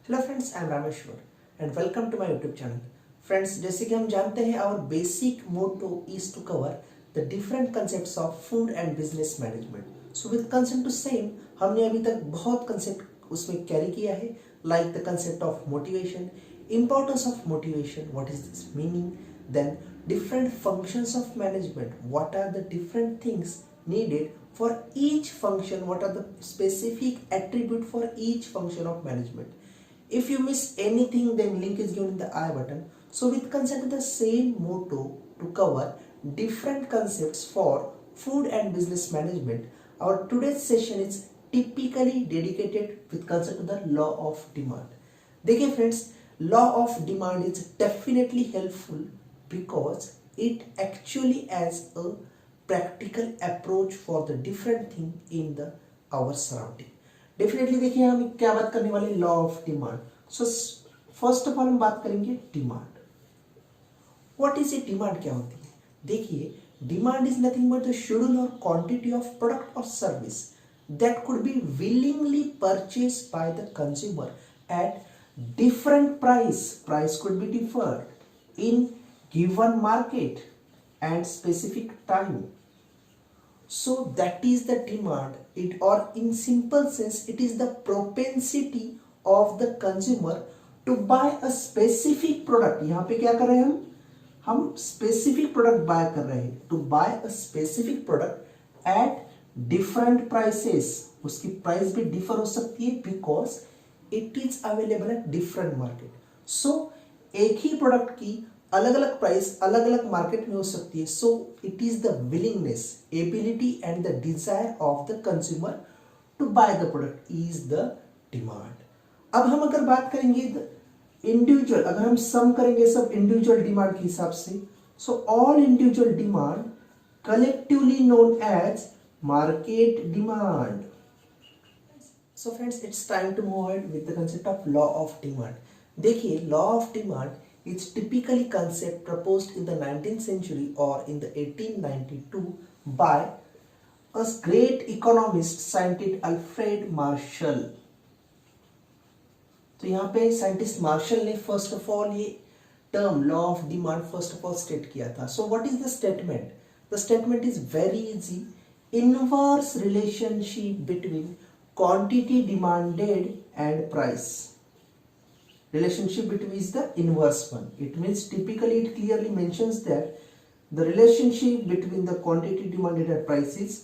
Hello friends, I am Rameshwar and welcome to my YouTube channel. Friends, जैसे कि हम जानते हैं our basic motto is to cover the different concepts of food and business management. So with concept to same हमने अभी तक बहुत concept उसमें कैरी किया है, like the concept of motivation, importance of motivation, what is this meaning, then different functions of management, what are the different things needed for each function, what are the specific attribute for each function of management. If you miss anything, then link is given in the I button. So with consider the same motto to cover different concepts for food and business management, our today's session is typically dedicated with concept to the law of demand. देखिए friends, law of demand is definitely helpful because it actually has a practical approach for the different thing in the our surrounding. Definitely देखिए हम क्या बात करने वाले, law of demand. So first of all हम बात करेंगे demand. What is a demand, क्या होती है? देखिए, demand is nothing but the schedule और क्वांटिटी ऑफ प्रोडक्ट और service that could be willingly purchased by the consumer at different price could be differed in given market and specific time. So that is the demand, it, or in simple sense it is the propensity of the consumer to buy a specific product. यहाँ पे क्या कर रहे हैं हम specific product bye कर रहे हैं, to buy a specific product at different prices. उसकी प्राइस भी डिफर हो सकती है because it is available at different market. So एक ही प्रोडक्ट की अलग अलग प्राइस अलग अलग मार्केट में हो सकती है। So it is the willingness, ability and the desire of the consumer to buy the product is the demand. अब हम अगर बात करेंगे इंडिविजुअल, अगर हम सम करेंगे सब इंडिविजुअल डिमांड के हिसाब से, so all individual demand collectively known as market demand. So friends, it's time to move ahead with the concept of law of demand. देखिए, law of demand is typically concept proposed in the 19th century और in the 1892 by a great economist scientist Alfred Marshall. तो यहाँ पे scientist Marshall ने first of all ये term law of demand first of all state किया था। So what is the statement? The statement is very easy, inverse relationship between quantity demanded and price. Relationship between is the inverse one. It means typically it clearly mentions that the relationship between the quantity demanded and price is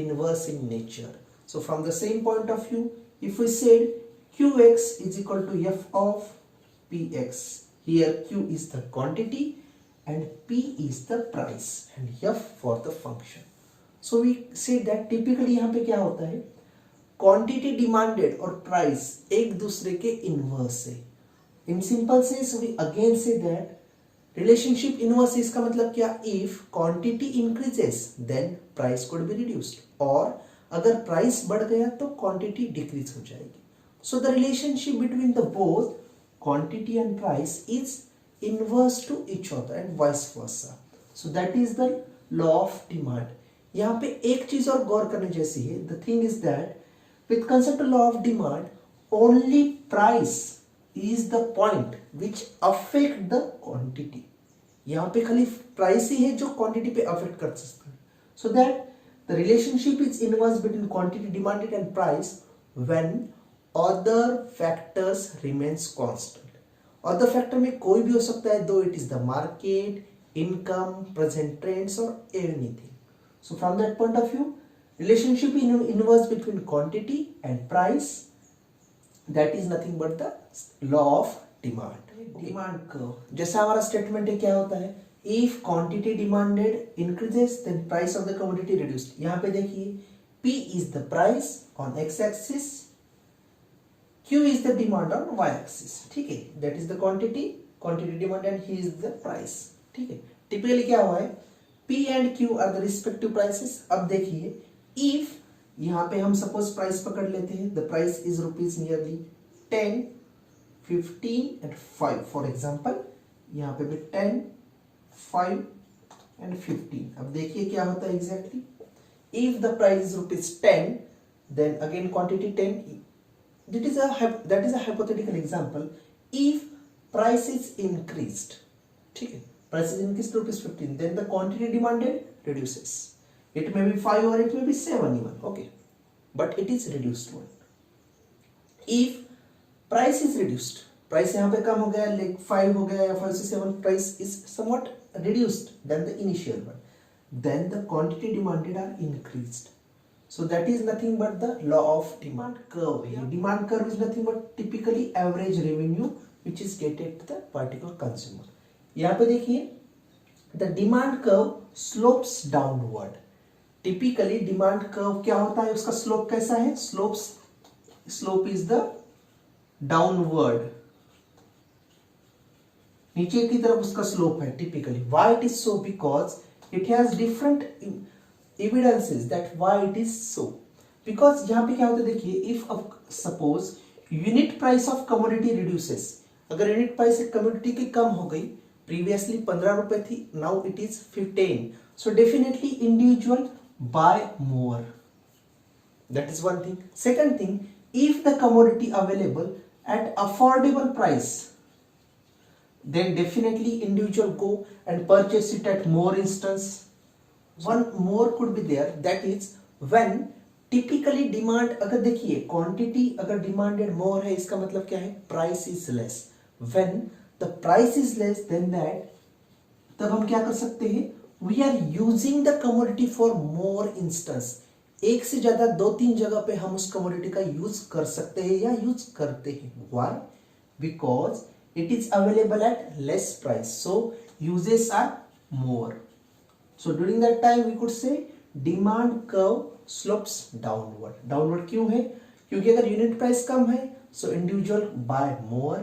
inverse in nature. So from the same point of view, if we said Qx is equal to f of Px, here Q is the quantity and P is the price and f for the function. So we say that typically यहाँ पे क्या होता है, quantity demanded और price एक दूसरे के inverse है। In simple sense, we again say that relationship inverse, इसका मतलब क्या? If quantity increases, then price could be reduced, और अगर price बढ़ गया तो quantity decrease हो जाएगी। So the relationship between the both quantity and price is inverse to each other and vice versa. So that is the law of demand. यहाँ पे एक चीज और गौर करने जैसी है। The thing is that with concept of law of demand, only price is the point which affect the quantity. यहाँ पे खाली प्राइस ही है जो क्वांटिटी पे अफेक्ट कर सकता है। So that the relationship is inverse between quantity demanded and price when other factors remains constant. Other factor में कोई भी हो सकता है, though it is the market, income, present trends और anything. So from that point of view, relationship inverse between quantity and price, that is nothing but the law of demand. Demand curve जैसा हमारा statement है, क्या होता है? If quantity demanded increases then price of the commodity reduced. यहाँ पे देखिए, P is the price on x axis, Q is the demand on y axis। ठीक है, that is the quantity demand and he is the price। ठीक है, typically क्या हुआ है, P and Q are the respective prices। अब देखिए, if यहाँ पे हम सपोज प्राइस पकड़ लेते हैं, the price is rupees nearly 10, 15 and 5 for example. यहाँ पे भी 10, 5 एंड 15। अब देखिए क्या होता है exactly. If the price is rupees 10, then again quantity 10, that is a hypothetical example. If price is increased, ठीक है, price is increased to ₹15, then the quantity demanded reduces. It may be 5 or it may be 7 even, okay, but it is reduced one. If price is reduced, price यहाँ पे कम हो गया, like 5 हो गया या 5 से 7, price is somewhat reduced than the initial one, then the quantity demanded are increased. So that is nothing but the law of demand curve. Yeah. Demand curve is nothing but typically average revenue which is getted to the particular consumer. यहाँ पे देखिए, the demand curve slopes downward. Typically demand curve क्या होता है, उसका slope कैसा है? Slope is the downward. नीचे की तरफ उसका slope है typically. Why it is so? Because it has different evidences that why it is so. Because यहाँ पे क्या होता है देखिए, if suppose unit price of commodity reduces, अगर unit price एक commodity की कम हो गई, previously 15 रुपए थी, now it is 15, so definitely individual buy more. That is one thing. Second thing, if the commodity available at affordable price, then definitely individual go and purchase it at more instance. One more could be there, that is when typically demand, अगर देखिए quantity अगर demanded more है, इसका मतलब क्या है, price is less. When the price is less than that, तब हम क्या कर सकते हैं, we are using the commodity for more instance. एक से ज्यादा 2-3 जगह पे हम उस commodity का यूज कर सकते हैं या यूज करते हैं. Why? Because it is available at less price, so uses are more. So during that time we could say demand curve slopes downward. Downward क्यों है? क्योंकि अगर यूनिट प्राइस कम है, so individual buy more.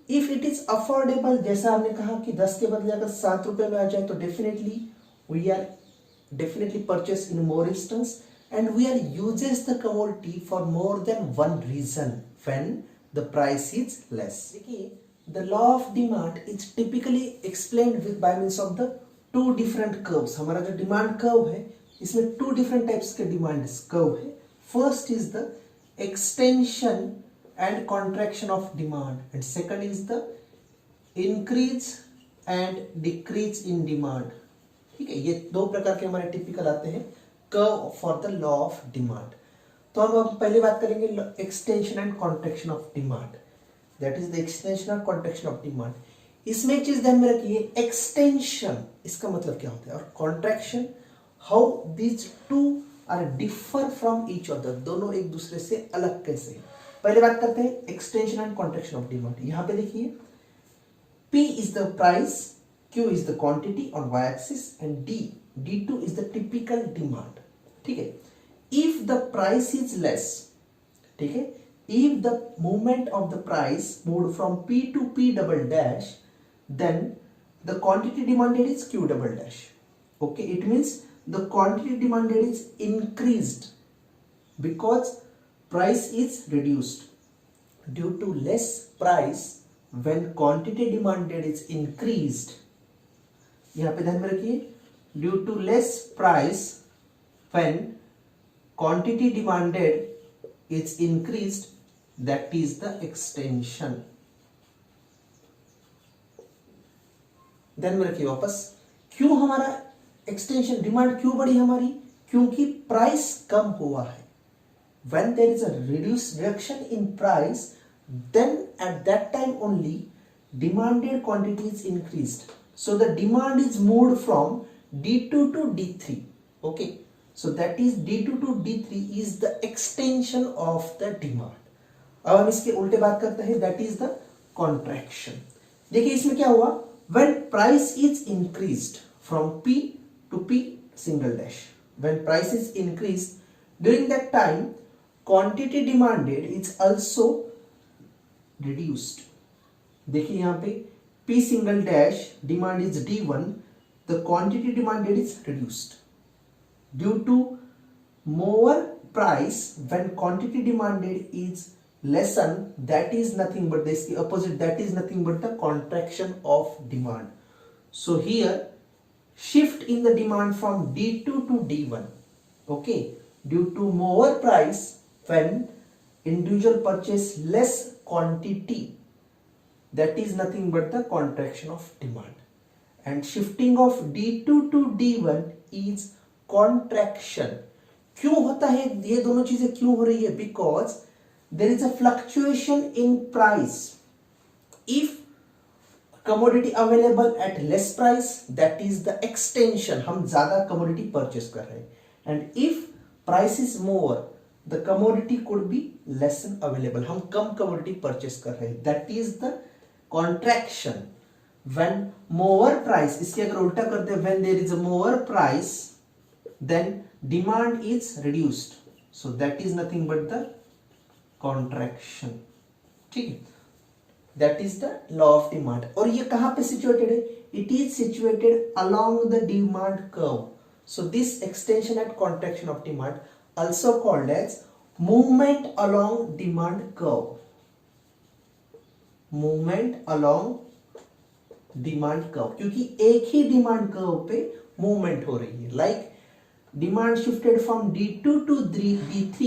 If it is affordable, जैसा हमने कहा कि 10 के बदले अगर 7 रुपए में आ जाए, तो definitely we are definitely purchase in more instance, and we are uses the commodity for more than one reason when the price is less. देखिए, the law of demand is typically explained with by means of the two different curves. हमारा जो demand curve है, इसमें 2 different types के demand curve है. First is the extension and contraction of demand, and second is the increase and decrease in demand. ठीक है, ये 2 प्रकार के हमारे टिपिकल आते हैं curve for the law of demand. तो हम अब पहले बात करेंगे extension and contraction of demand. That is the extension और कॉन्ट्रैक्शन ऑफ डिमांड. इसमें एक चीज ध्यान में रखिए, एक्सटेंशन इसका मतलब क्या होता है, और contraction, how these two are differ from each other, दोनों एक दूसरे से अलग कैसे हैं. पहले बात करते हैं extension and contraction of demand. यहां पे देखिए, P is the price, Q is the quantity on y axis, and D2 is the typical demand. ठीक है, if the price is less, ठीक है, if the movement of the price moved from P to P double dash, then the quantity demanded is Q double dash. Okay, it means the quantity demanded is increased because price is reduced. Due to less price, when quantity demanded is increased, यहाँ पे ध्यान में रखिए, due to less price, when quantity demanded is increased, that is the extension. ध्यान में रखिए वापस, क्यों हमारा एक्सटेंशन डिमांड क्यों बढ़ी हमारी, क्योंकि प्राइस कम हुआ है. When there is a reduction in price, then at that time only demanded quantity is increased. So the demand is moved from D2 to D3. Okay, so that is D2 to D3 is the extension of the demand. अब हम इसके उल्टे बात करते हैं, that is the contraction. देखिए इसमें क्या हुआ, when price is increased from P to P single dash, when price is increased during that time quantity demanded is also reduced. देखिए यहाँ पे P single dash demand is D1, the quantity demanded is reduced due to more price. When quantity demanded is lessen, that is nothing but this opposite, that is nothing but the contraction of demand. So here shift in the demand from D2 to D1, okay, due to more price, when individual purchase less quantity, that is nothing but the contraction of demand. And shifting of D2 to D1 is contraction. क्यों होता है ये दोनों चीजें क्यों हो रही है? Because there is a fluctuation in price. If commodity available at less price, that is the extension, हम ज्यादा कमोडिटी परचेस कर रहे हैं. And if price is more, the commodity could be less available, हम कम कमोडिटी परचेस कर रहे हैं, that is the contraction. When more price, इसके अगर उल्टा करते हैं, when there is a more price, then demand is reduced, so that is nothing but the contraction. ठीक है, that is the law of demand. और ये कहाँ पे situated है? It is situated along the demand curve. So this extension and contraction of demand also called as movement along demand curve. Movement along demand curve, क्योंकि एक ही demand curve पे movement हो रही है. Like demand shifted from D2 to D3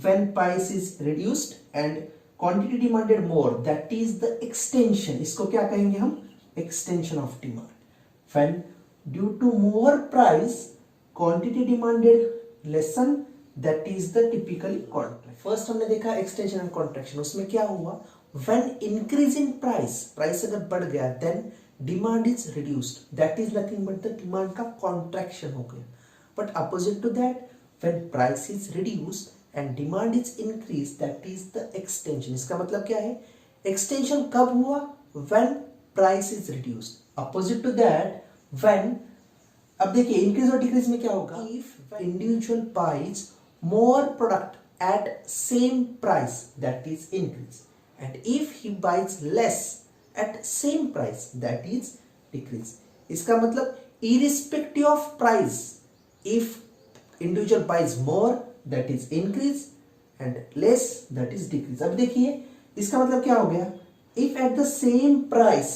when price is reduced and quantity demanded more, that is the extension. इसको क्या कहेंगे हम? Extension of demand. When due to more price quantity demanded lessen, that is the typically contraction. First हमने देखा extension and contraction. उसमें क्या हुआ? When increase in price अगर बढ़ गया, then demand is reduced, that is nothing but the demand का contraction हो गया. But opposite to that, when price is reduced and demand is increased, that is the extension. इसका मतलब क्या है? Extension कब हुआ? When price is reduced. Opposite to that, when, अब देखिए increase और decrease में क्या होगा? If individual buys more product at same price, that is increase. And if he buys less at same price, that is decrease. इसका मतलब irrespective of price, if individual buys more, that is increase, and less, that is decrease. अब देखिए इसका मतलब क्या हो गया? If at the same price,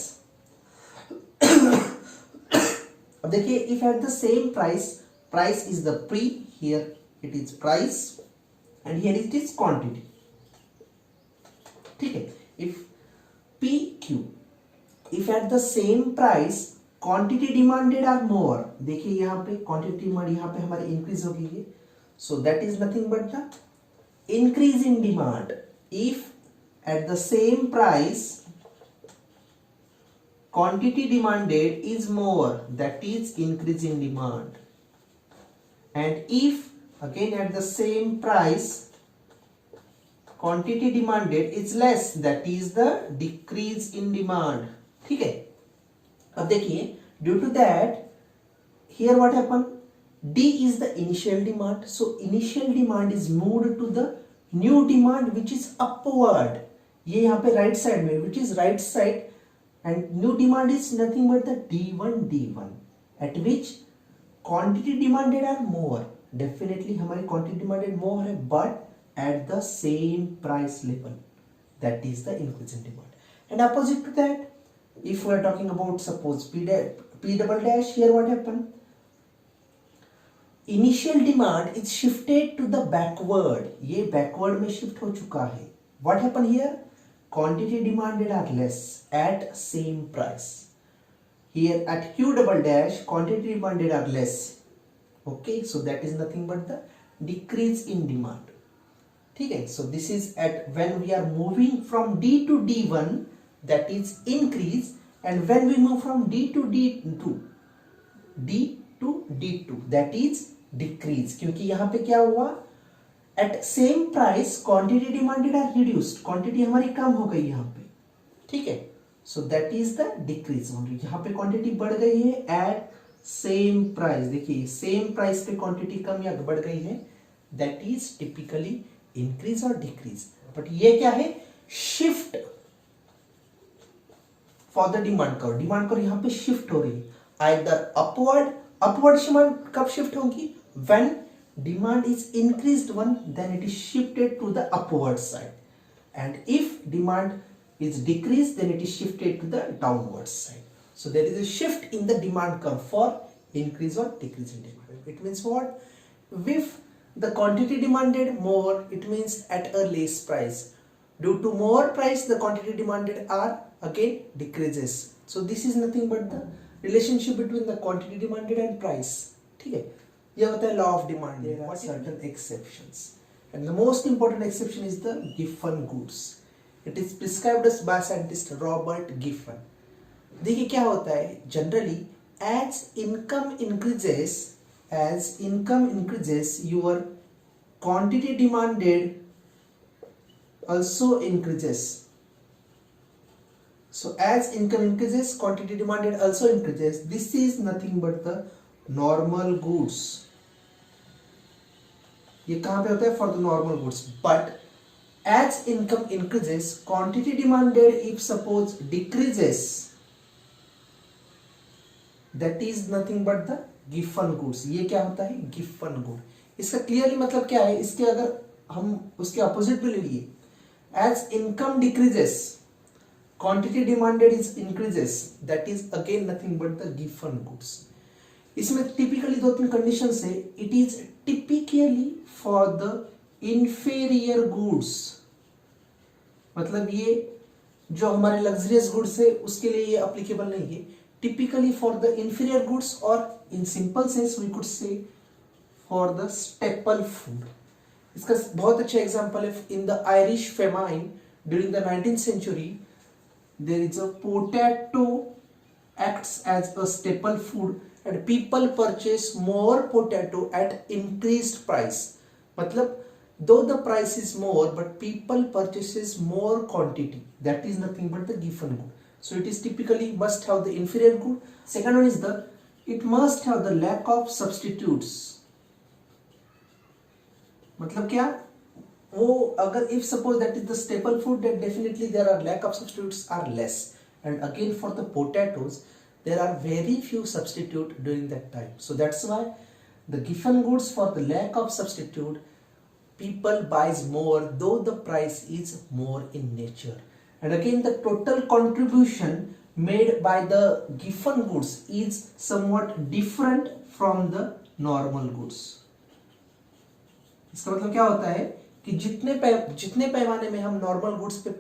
अब देखिए if at the same price, price is the P, here it is price, and here it is quantity. ठीक है. If PQ, if at the same price quantity demanded are more, देखिए यहाँ पे quantity demand यहाँ पे हमारी increase हो गई है, so that is nothing but the increase in demand. If at the same price quantity demanded is more, that is increase in demand. And if again at the same price quantity demanded is less, that is the decrease in demand. ठीक है. अब देखिए due to that here what happen? D is the initial demand, so initial demand is moved to the new demand which is upward. ये यहाँ पे right side में, which is right side, and new demand is nothing but the D1 at which quantity demanded are more. Definitely हमारी quantity demanded more है, but at the same price level, that is the increase in demand. And opposite to that, if we are talking about suppose P double dash, here what happened? Initial demand is shifted to the backward, ये backward में shift हो चुका है. What happened here? Quantity demanded are less at same price. Here at Q double dash, quantity demanded are less. Okay, so that is nothing but the decrease in demand. ठीक है. So this is at when we are moving from D to D1, that is increase, and when we move from D to D2, that is decrease. क्योंकि यहाँ पे क्या हुआ? At same price quantity demanded are reduced, quantity हमारी कम हो गई यहाँ पे. ठीक है. So that is the decrease only. यहाँ पे quantity बढ़ गई है at same price. देखिए same price पे quantity कम या बढ़ गई है, that is typically इंक्रीज और डिक्रीज. बट ये क्या है? Shift for the demand curve. Demand curve यहां पे शिफ्ट हो रही है, आइदर अपवर्ड. अपवर्ड डिमांड कब शिफ्ट होगी? When demand is increased one, then it is shifted to the upward side. And if demand is decreased, then it is shifted to the downward side. So there is a shift in the demand curve for increase or decrease in demand. It means what? If The quantity demanded more, it means at a less price. Due to more price, the quantity demanded are again decreases. So this is nothing but the relationship between the quantity demanded and price. ठीक है, यह होता है law of demand. There are certain exceptions, and the most important exception is the Giffen goods. It is prescribed us by scientist Robert Giffen. देखिए क्या होता है, generally as income increases, your quantity demanded also increases. So as income increases, quantity demanded also increases. This is nothing but the normal goods. ये कहाँ पे होता है? For the normal goods. But as income increases, quantity demanded if suppose decreases, that is nothing but the Giffen goods. ये क्या होता है? Giffen good. इसका क्लियरली मतलब क्या है? इसके अगर हम उसके अपोजिट भी लिए, as income decreases, quantity demanded is increases, that is again nothing but the Giffen goods. इसमें टिपिकली दो तीन कंडीशंस है. It is typically for the inferior goods, मतलब ये जो हमारे लग्जरियस गुड्स है उसके लिए ये अप्लीकेबल नहीं है. Typically for the inferior goods, और in simple sense we could say for the staple food. इसका बहुत अच्छा एग्जांपल है in the Irish famine during the 19th century. There is a potato acts as a staple food and people purchase more potato at increased price. मतलब though the price is more but people purchases more quantity, that is nothing but the Giffen good. So it is typically must have the inferior good. Second one is the it must have the lack of substitutes. मतलब क्या, वो अगर if suppose that is the staple food, then definitely there are lack of substitutes are less. And again for the potatoes there are very few substitute during that time. So that's why the Giffen goods, for the lack of substitute, people buys more though the price is more in nature. And again the total contribution made by the Giffen goods is somewhat different from the normal goods. इसका मतलब क्या होता है कि जितने पैमाने में हम नॉर्मल गुड्स पे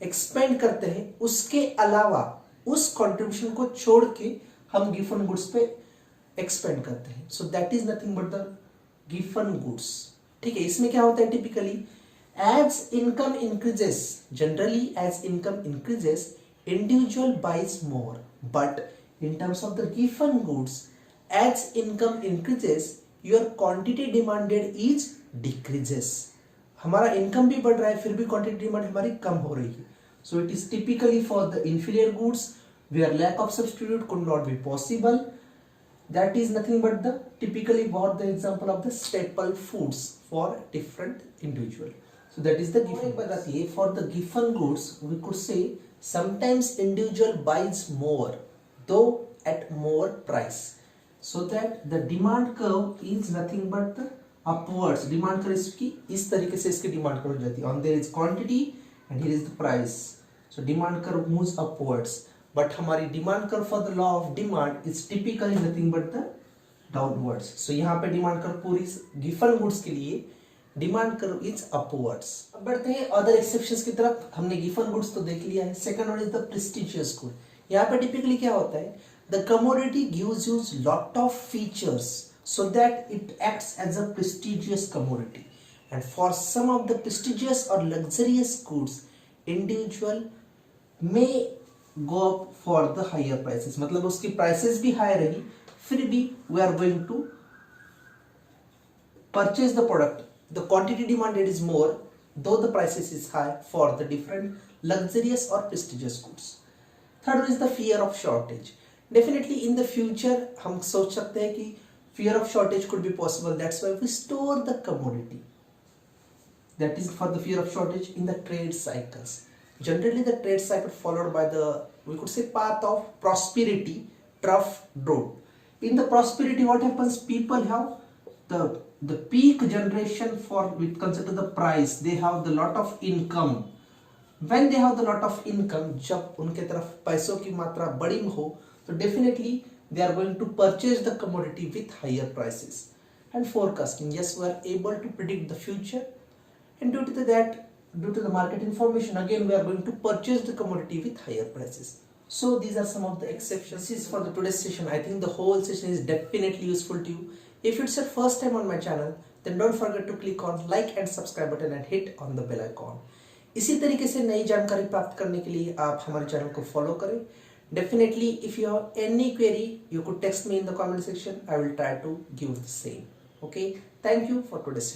एक्सपेंड करते हैं, उसके अलावा उस कंट्रीब्यूशन को छोड़ के हम गिफन गुड्स पे एक्सपेंड करते हैं. So that is nothing but the Giffen goods. ठीक है, इसमें क्या होता है typically as income increases, generally as income increases individual buys more, but in terms of the Giffen goods as income increases your quantity demanded is decreases. हमारा income भी बढ़ रहा है फिर भी क्वांटिटी डिमांड हमारी कम हो रही है. So it is typically for the inferior goods where lack of substitute could not be possible. That is nothing but the typically what the example of the staple foods for different individual. So that is the Giffen. बताइए for the Giffen goods we could say sometimes individual buys more though at more price, so that the demand curve is nothing but the upwards. Demand curve इसकी इस तरीके से इसकी demand curve जाती है. On there is quantity and here is the price, so demand curve moves upwards. But हमारी demand curve for the law of demand is typically nothing but the downwards. So यहाँ पे demand curve पूरी Giffen goods के लिए demand curve is upwards. अब बढ़ते हैं other exceptions की तरफ. हमने गिफन गुड्स तो देख लिया है. Second one is the prestigious good. यहाँ पे टिपिकली क्या होता है, the commodity gives you lot of features so that it acts as a prestigious commodity. And for some of the prestigious or luxurious goods, individual may go up for the higher prices. मतलब उसकी prices भी high रही, फिर भी we are going to purchase the product. The quantity demanded is more, though the prices is high for the different luxurious or prestigious goods. Third one is the fear of shortage. Definitely in the future हम सोच सकते हैं कि fear of shortage could be possible. That's why we store the commodity. That is for the fear of shortage in the trade cycles. Generally the trade cycle followed by the, we could say, path of prosperity, trough, drought. In the prosperity what happens, people have the peak generation for with consider the price, they have the lot of income. When they have the lot of income, जब उनके तरफ पैसों की मात्रा बड़ी हो, तो definitely they are going to purchase the commodity with higher prices. and forecasting. Yes, we are able to predict the future, and due to that, due to the market information, again we are going to purchase the commodity with higher prices. So these are some of the exceptions. This is for the today's session. I think the whole session is definitely useful to you. If it's your first time on my channel, then don't forget to click on like and subscribe button and hit on the bell icon. इसी तरीके से नई जानकारी प्राप्त करने के लिए आप हमारे चैनल को फॉलो करें. Definitely, if you have any query, you could text me in the comment section. I will try to give the same. Okay. Thank you for today's session.